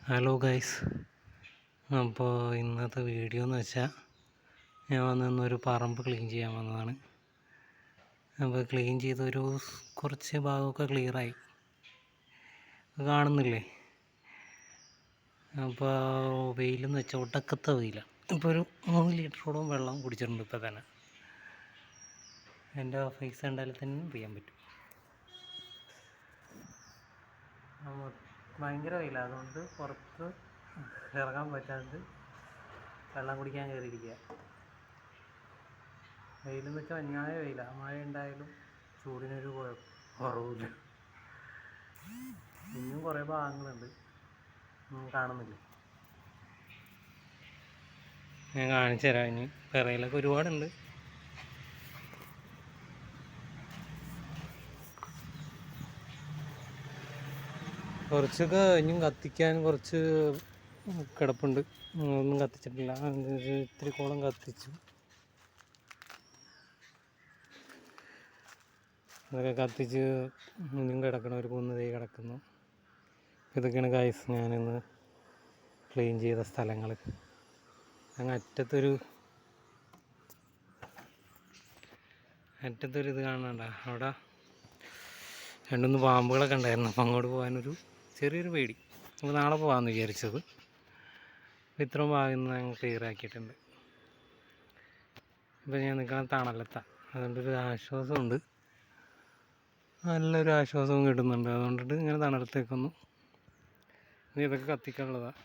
Hello guys, അപ്പോൾ ഇന്നത്തെ video എന്ന് വെച്ചാൽ ഞാൻ വന്നൊരു പറമ്പ് ക്ലീൻ ചെയ്യാൻ വന്നതാണ്. അപ്പോൾ ക്ലീൻ ചെയ്തൊരു കുറച്ച് ഭാഗമൊക്കെ ക്ലിയറായി കാണുന്നില്ലേ. അപ്പോൾ വെയിലെന്ന് വെച്ചാൽ ഒടക്കത്തെ വെയിലാണ്. ഇപ്പോൾ ഒരു 3 ലിറ്ററോളം വെള്ളം കുടിച്ചിട്ടുണ്ട് ഇപ്പോൾ തന്നെ. എൻ്റെ ഫേസ് കണ്ടാൽ തന്നെ അറിയാൻ പറ്റും. ഭയങ്കര വെയിലാണ്, അതുകൊണ്ട് പുറത്ത് ഇറങ്ങാൻ പറ്റാണ്ട് വെള്ളം കുടിക്കാൻ കയറിയിരിക്കുക. വെയിലെന്ന് വെച്ചാൽ അന്യായ വെയിലാണ്. മഴ ഉണ്ടായാലും ചൂടിനൊരു കുറവില്ല. ഇനിയും കുറേ ഭാഗങ്ങളുണ്ട്, കാണുന്നില്ലേ. ഞാൻ കാണിച്ചു തരാം. ഇനി പിറയിലൊക്കെ ഒരുപാടുണ്ട്. കുറച്ചൊക്കെ ഇനിയും കത്തിക്കാൻ കുറച്ച് കിടപ്പുണ്ട്, ഒന്നും കത്തിച്ചിട്ടില്ല. ഇത്തിരി കോളം കത്തിച്ചു. അതൊക്കെ കത്തിച്ച് ഇനിയും കിടക്കണം. ഒരു 3 തൈ കിടക്കുന്നു. ഇതൊക്കെയാണ് ഗൈസ് ഞാനിന്ന് ക്ലീൻ ചെയ്ത സ്ഥലങ്ങൾ. അങ്ങ് അറ്റത്തൊരു ഇത് കാണണ്ട, അവിടെ 2-3 പാമ്പുകളൊക്കെ ഉണ്ടായിരുന്നു. അപ്പം അങ്ങോട്ട് പോകാനൊരു ചെറിയൊരു പേടി. നമുക്ക് നാളെ പോകാമെന്ന് വിചാരിച്ചത്. ഇത്രയും ഭാഗം ഞങ്ങൾ ക്ലിയർ ആക്കിയിട്ടുണ്ട്. ഇപ്പം ഞാൻ നിൽക്കണം തണലത്താണ്, അതുകൊണ്ടൊരു ആശ്വാസമുണ്ട്, നല്ലൊരു ആശ്വാസവും കിട്ടുന്നുണ്ട്. അതുകൊണ്ടിട്ട് ഇങ്ങനെ തണലത്തേക്കൊന്നു ഇനി ഇതൊക്കെ കത്തിക്കാനുള്ളതാണ്.